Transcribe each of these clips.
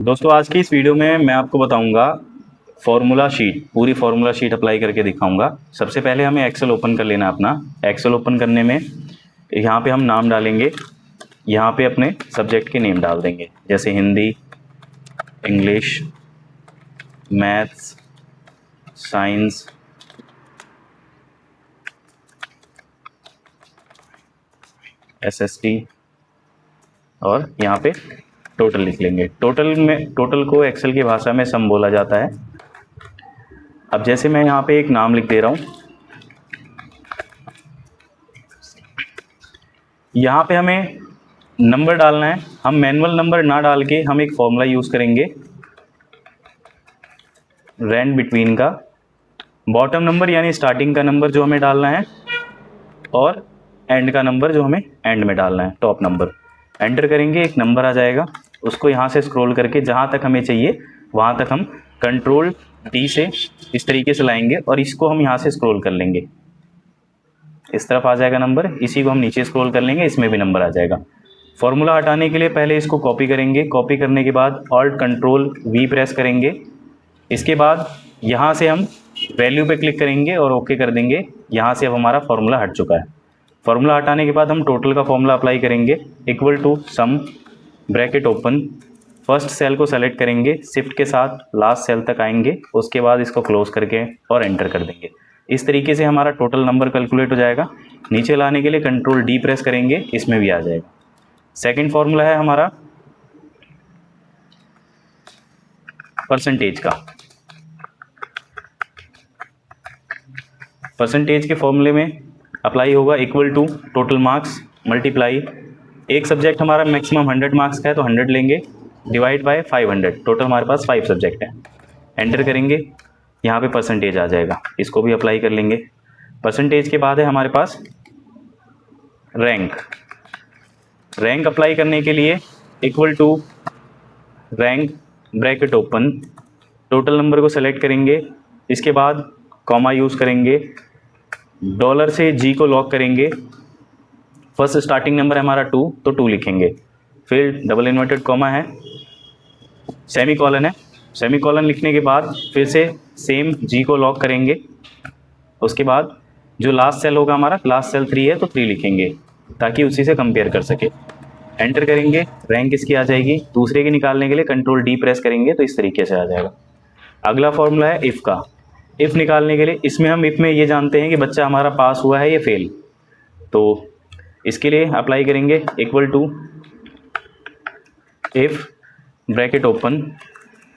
दोस्तों आज की इस वीडियो में मैं आपको बताऊंगा फॉर्मूला शीट, पूरी फॉर्मूला शीट अप्लाई करके दिखाऊंगा। सबसे पहले हमें एक्सेल ओपन कर लेना अपना। एक्सेल ओपन करने में यहाँ पे हम नाम डालेंगे, यहाँ पे अपने सब्जेक्ट के नेम डाल देंगे, जैसे Hindi, English, maths, science, SST और यहाँ पे टोटल लिख लेंगे। टोटल को एक्सेल की भाषा में सम बोला जाता है। अब जैसे मैं यहाँ पे एक नाम लिख दे रहा हूँ, यहाँ पे हमें नंबर डालना है। हम मैनुअल नंबर ना डाल के हम एक फॉर्मूला यूज़ करेंगे रैंड बिटवीन का। बॉटम नंबर यानी स्टार्टिंग का नंबर जो हमें डालना है और एंड का नंबर जो हमें एंड में डालना है, टॉप नंबर। एंटर करेंगे, एक नंबर आ जाएगा। उसको यहाँ से स्क्रॉल करके जहाँ तक हमें चाहिए वहाँ तक हम कंट्रोल डी से इस तरीके से लाएंगे और इसको हम यहाँ से स्क्रॉल कर लेंगे। इस तरफ आ जाएगा नंबर, इसी को हम नीचे स्क्रॉल कर लेंगे, इसमें भी नंबर आ जाएगा। फॉर्मूला हटाने के लिए पहले इसको कॉपी करेंगे। कॉपी करने के बाद ऑल्ट कंट्रोल वी प्रेस करेंगे। इसके बाद यहाँ से हम वैल्यू पे क्लिक करेंगे और ओके कर देंगे। यहाँ से अब हमारा फॉर्मूला हट चुका है। फॉर्मूला हटाने के बाद हम टोटल का फॉर्मूला अप्लाई करेंगे, equal to sum, bracket open, first cell को सेलेक्ट करेंगे, शिफ्ट के साथ लास्ट सेल तक आएंगे, उसके बाद इसको क्लोज करके और एंटर कर देंगे। इस तरीके से हमारा टोटल नंबर कैलकुलेट हो जाएगा। नीचे लाने के लिए कंट्रोल डी प्रेस करेंगे, इसमें भी आ जाएगा। सेकंड फॉर्मूला है हमारा परसेंटेज का। परसेंटेज के फॉर्मूले में अप्लाई होगा equal to total marks multiply, एक सब्जेक्ट हमारा मैक्सिमम 100 मार्क्स का है तो 100 लेंगे, डिवाइड बाय 500। टोटल हमारे पास 5 सब्जेक्ट है। एंटर करेंगे, यहाँ पे परसेंटेज आ जाएगा, इसको भी अप्लाई कर लेंगे। परसेंटेज के बाद है हमारे पास रैंक। रैंक अप्लाई करने के लिए equal to rank, bracket open, total number को सेलेक्ट करेंगे, इसके बाद कॉमा यूज़ करेंगे, डॉलर से जी को लॉक करेंगे। फर्स्ट स्टार्टिंग नंबर है हमारा 2 तो 2 लिखेंगे, फिर डबल इन्वर्टेड कॉमा है, सेमी कॉलन है। सेमी कॉलन लिखने के बाद फिर से सेम जी को लॉक करेंगे। उसके बाद जो लास्ट सेल होगा हमारा, लास्ट सेल 3 है तो 3 लिखेंगे ताकि उसी से कंपेयर कर सके। एंटर करेंगे, रैंक इसकी आ जाएगी। दूसरे के निकालने के लिए कंट्रोल डी प्रेस करेंगे तो इस तरीके से आ जाएगा। अगला फॉर्मूला है इफ़ का। इफ़ निकालने के लिए इसमें हम इफ़ में ये जानते हैं कि बच्चा हमारा पास हुआ है या फेल, तो इसके लिए अप्लाई करेंगे equal to if, bracket open,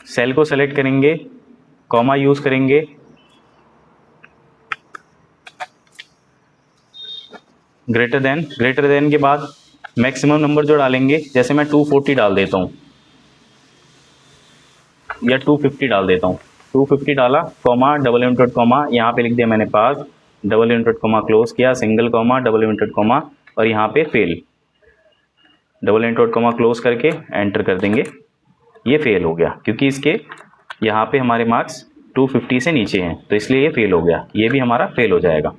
cell को सेलेक्ट करेंगे, कॉमा यूज़ करेंगे, ग्रेटर देन के बाद मैक्सिमम नंबर जो डालेंगे, जैसे मैं 240 डाल देता हूँ या 250 डाल देता हूँ। 250 डाला, कॉमा, डबल इन्वर्टेड कॉमा, यहाँ पे लिख दिया मैंने पास, डबल इन्वर्टेड कॉमा क्लोज किया, single comma, double inverted comma और यहाँ पे fail, double inverted comma close करके एंटर कर देंगे। ये फेल हो गया क्योंकि इसके यहाँ पे हमारे मार्क्स 250 से नीचे हैं तो इसलिए ये फेल हो गया। ये भी हमारा फेल हो जाएगा।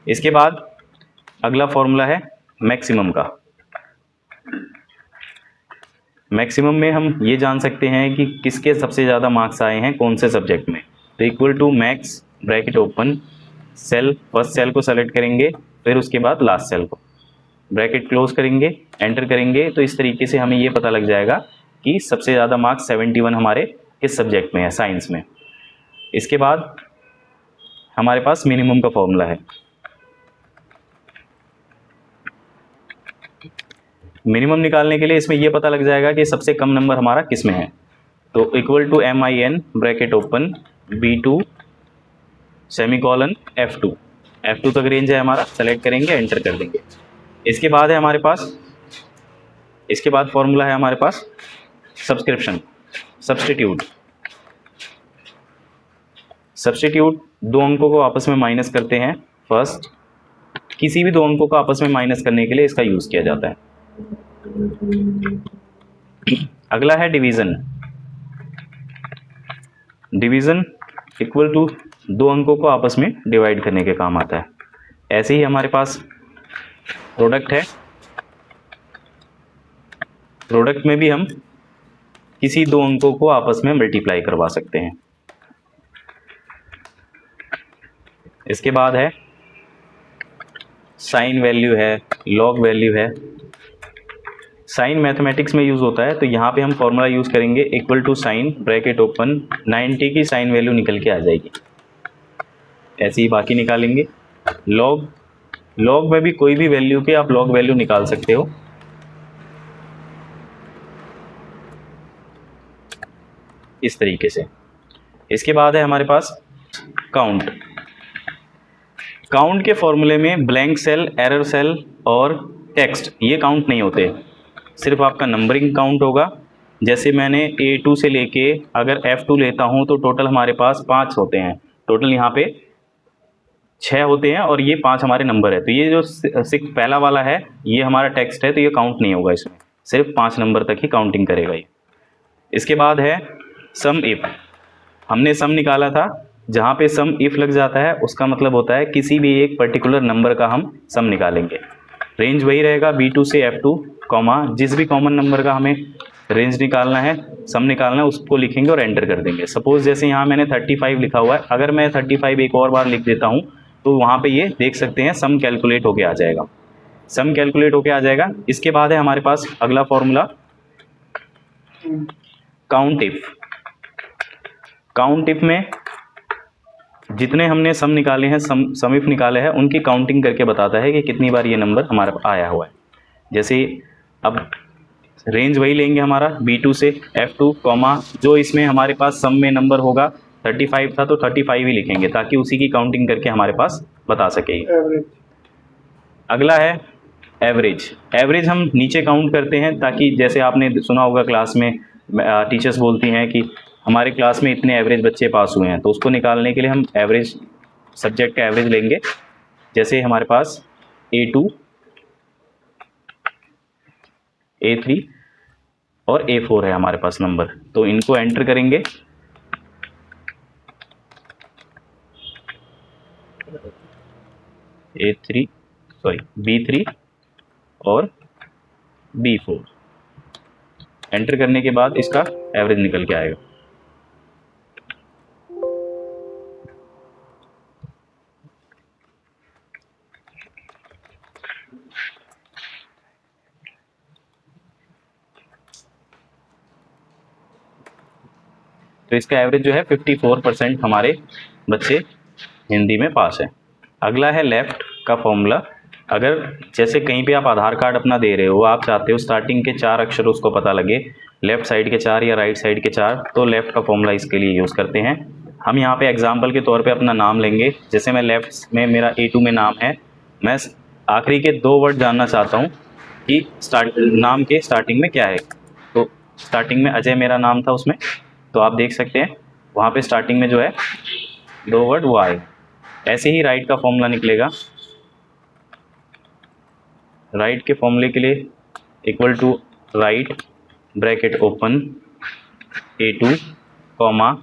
इसके बाद अगला फॉर्मूला है मैक्सिमम का। मैक्सिमम में हम ये जान सकते हैं कि किसके सबसे ज़्यादा मार्क्स आए हैं कौन से सब्जेक्ट में, तो equal to max, bracket open, cell, first cell को सेलेक्ट करेंगे, फिर उसके बाद लास्ट सेल को, ब्रैकेट क्लोज करेंगे, एंटर करेंगे तो इस तरीके से हमें ये पता लग जाएगा कि सबसे ज़्यादा मार्क्स 71 हमारे किस सब्जेक्ट में है, साइंस में। इसके बाद हमारे पास मिनिमम का फॉर्मूला है। मिनिमम निकालने के लिए इसमें यह पता लग जाएगा कि सबसे कम नंबर हमारा किस में है, तो equal to MIN, bracket open, B2, semi colon, F2 तक रेंज है हमारा, सेलेक्ट करेंगे, एंटर कर देंगे। इसके बाद है हमारे पास, इसके बाद फॉर्मूला है हमारे पास सब्स्टिट्यूट। दो अंकों को आपस में माइनस करते हैं। फर्स्ट, किसी भी दो अंकों को आपस में माइनस करने के लिए इसका यूज़ किया जाता है। अगला है डिवीज़न इक्वल टू दो अंकों को आपस में डिवाइड करने के काम आता है। ऐसे ही हमारे पास प्रोडक्ट है। प्रोडक्ट में भी हम किसी दो अंकों को आपस में मल्टीप्लाई करवा सकते हैं। इसके बाद है साइन वैल्यू है, लॉग वैल्यू है। साइन मैथमेटिक्स में यूज़ होता है, तो यहाँ पे हम फॉर्मूला यूज़ करेंगे equal to sine bracket open 90 की साइन वैल्यू निकल के आ जाएगी। ऐसे ही बाकी निकालेंगे। लॉग में भी कोई भी वैल्यू के आप लॉग वैल्यू निकाल सकते हो। इस तरीके से। इसके बाद है हमारे पास काउंट। काउंट के फॉर्मूले में ब्लैंक सेल, एरर सेल और टेक्स्ट ये काउंट नहीं होते, सिर्फ आपका नंबरिंग काउंट होगा। जैसे मैंने A2 से लेके अगर F2 लेता हूँ तो टोटल हमारे पास 5 होते हैं। टोटल यहाँ पे 6 होते हैं और ये 5 हमारे नंबर है। तो ये जो पहला वाला है ये हमारा टेक्स्ट है, तो ये काउंट नहीं होगा, इसमें सिर्फ 5 नंबर तक ही काउंटिंग करेगा ये। इसके बाद है सम इफ। हमने सम निकाला था, जहाँ पे सम इफ लग जाता है उसका मतलब होता है किसी भी एक पर्टिकुलर नंबर का हम सम निकालेंगे। रेंज वही रहेगा B2 से F2, जिस भी कॉमन नंबर का हमें रेंज निकालना है, सम निकालना है, उसको लिखेंगे और एंटर कर देंगे। सपोज जैसे यहाँ मैंने 35 लिखा हुआ है, अगर मैं 35 एक और बार लिख देता हूँ तो वहाँ पे ये देख सकते हैं सम कैलकुलेट होके आ जाएगा। सम कैलकुलेट होके आ जाएगा। इसके बाद है हमारे पास अगला formula count if. Count if में जितने हमने सम निकाले हैं, सम इफ निकाले हैं, उनकी काउंटिंग करके बताता है कि कितनी बार ये नंबर हमारा आया हुआ है। जैसे अब रेंज वही लेंगे हमारा B2 से F2, जो इसमें हमारे पास सम में नंबर होगा 35 था तो 35 ही लिखेंगे ताकि उसी की काउंटिंग करके हमारे पास बता सकेगी। अगला है एवरेज। एवरेज हम नीचे काउंट करते हैं ताकि जैसे आपने सुना होगा क्लास में टीचर्स बोलती हैं कि हमारे क्लास में इतने एवरेज बच्चे पास हुए हैं, तो उसको निकालने के लिए हम एवरेज सब्जेक्ट का एवरेज लेंगे। जैसे हमारे पास A2, A3 और A4 है हमारे पास नंबर, तो इनको एंटर करेंगे। B3 और B4 एंटर करने के बाद इसका एवरेज निकल के आएगा। तो इसका एवरेज जो है 54% हमारे बच्चे हिंदी में पास है। अगला है लेफ़्ट का फॉर्मूला। अगर जैसे कहीं पे आप आधार कार्ड अपना दे रहे हो, आप चाहते हो स्टार्टिंग के 4 अक्षर उसको पता लगे, लेफ़्ट साइड के 4 या राइट साइड के 4, तो लेफ़्ट का फॉर्मूला इसके लिए यूज़ करते हैं। हम यहाँ पे एग्जांपल के तौर पे अपना नाम लेंगे। जैसे मैं लेफ़्ट में मेरा A2 में नाम है, मैं आखिरी के 2 वर्ड जानना चाहता हूँ कि नाम के स्टार्टिंग में क्या है। तो स्टार्टिंग में अजय मेरा नाम था उसमें, तो आप देख सकते हैं वहाँ पे स्टार्टिंग में जो है 2 वर्ड वो आए। ऐसे ही राइट का फॉर्मूला निकलेगा। राइट के फॉर्मूले के लिए equal to right bracket open A2,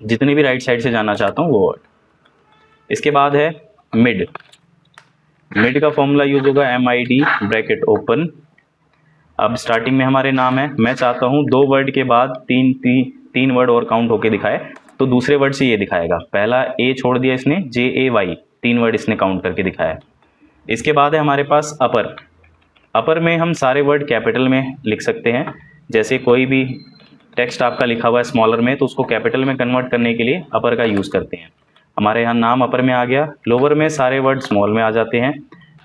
जितनी भी राइट साइड से जाना चाहता हूँ वो वर्ड। इसके बाद है मिड। मिड का फॉर्मूला यूज होगा MID ब्रैकेट ओपन। अब स्टार्टिंग में हमारे नाम है, मैं चाहता हूँ 2 वर्ड के बाद तीन वर्ड और काउंट होके दिखाए, तो दूसरे वर्ड से ये दिखाएगा। पहला A छोड़ दिया इसने, JAY 3 वर्ड इसने काउंट करके दिखाया। इसके बाद है हमारे पास अपर। अपर में हम सारे वर्ड कैपिटल में लिख सकते हैं। जैसे कोई भी टेक्स्ट आपका लिखा हुआ है स्मॉलर में, तो उसको कैपिटल में कन्वर्ट करने के लिए अपर का यूज़ करते हैं। हमारे यहाँ नाम अपर में आ गया, लोअर में सारे वर्ड स्मॉल में आ जाते हैं।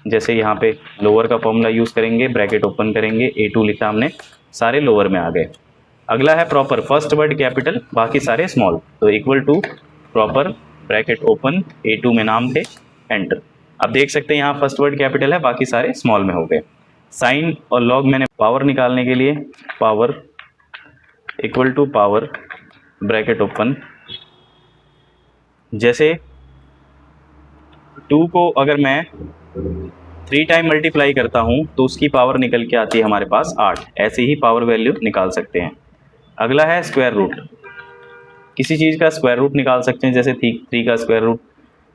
जैसे यहाँ पे लोअर का फॉर्मूला यूज़ करेंगे, ब्रैकेट ओपन करेंगे, A2 लिखा हमने, सारे लोअर में आ गए। अगला है प्रॉपर। फर्स्ट वर्ड कैपिटल, बाकी सारे स्मॉल, तो equal to proper bracket open, A2 में नाम थे, एंटर। अब देख सकते हैं यहाँ फर्स्ट वर्ड कैपिटल है, बाकी सारे स्मॉल में हो गए। साइन और लॉग मैंने पावर निकालने के लिए power equal to power bracket open. जैसे 2 को अगर मैं 3 टाइम मल्टीप्लाई करता हूँ तो उसकी पावर निकल के आती है हमारे पास 8। ऐसे ही पावर वैल्यू निकाल सकते हैं। अगला है स्क्वायर रूट। किसी चीज़ का स्क्वायर रूट निकाल सकते हैं। जैसे 3 का स्क्वायर रूट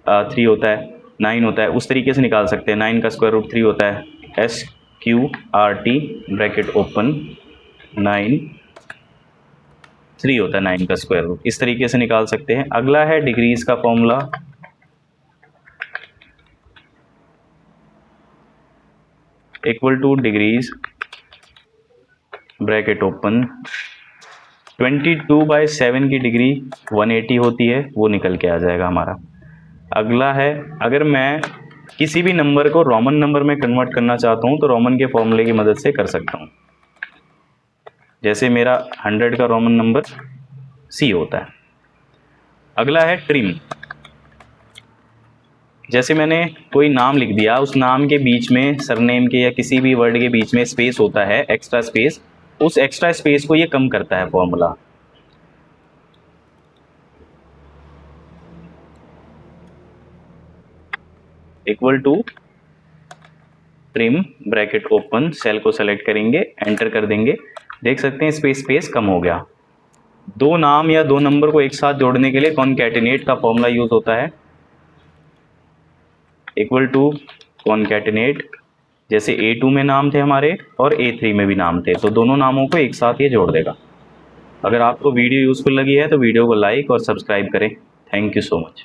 3 होता है, 9 होता है, उस तरीके से निकाल सकते हैं। 9 का स्क्वायर रूट 3 होता है। SQRT ब्रैकेट ओपन 9 3 होता है 9 का स्क्वायर रूट, इस तरीके से निकाल सकते हैं। अगला है डिग्रीज का formula, equal two degrees bracket open 22/7 की डिग्री 180 होती है, वो निकल के आ जाएगा हमारा। अगला है, अगर मैं किसी भी नंबर को रोमन नंबर में कन्वर्ट करना चाहता हूँ तो रोमन के फॉर्मूले की मदद से कर सकता हूँ। जैसे मेरा 100 का रोमन नंबर C होता है। अगला है ट्रिम, जैसे मैंने कोई नाम लिख दिया, उस नाम के बीच में सरनेम के या किसी भी वर्ड के बीच में स्पेस होता है, एक्स्ट्रा स्पेस, उस एक्स्ट्रा स्पेस को ये कम करता है formula. Equal to trim bracket open, cell को सेलेक्ट करेंगे, एंटर कर देंगे, देख सकते हैं स्पेस कम हो गया। दो नाम या दो नंबर को एक साथ जोड़ने के लिए कॉन्कैटिनेट का फॉर्मूला यूज होता है, इक्वल टू कॉन्कैटिनेट। जैसे A2 में नाम थे हमारे और A3 में भी नाम थे, तो दोनों नामों को एक साथ ये जोड़ देगा। अगर आपको वीडियो यूजफुल लगी है तो वीडियो को लाइक और सब्सक्राइब करें। Thank you so much.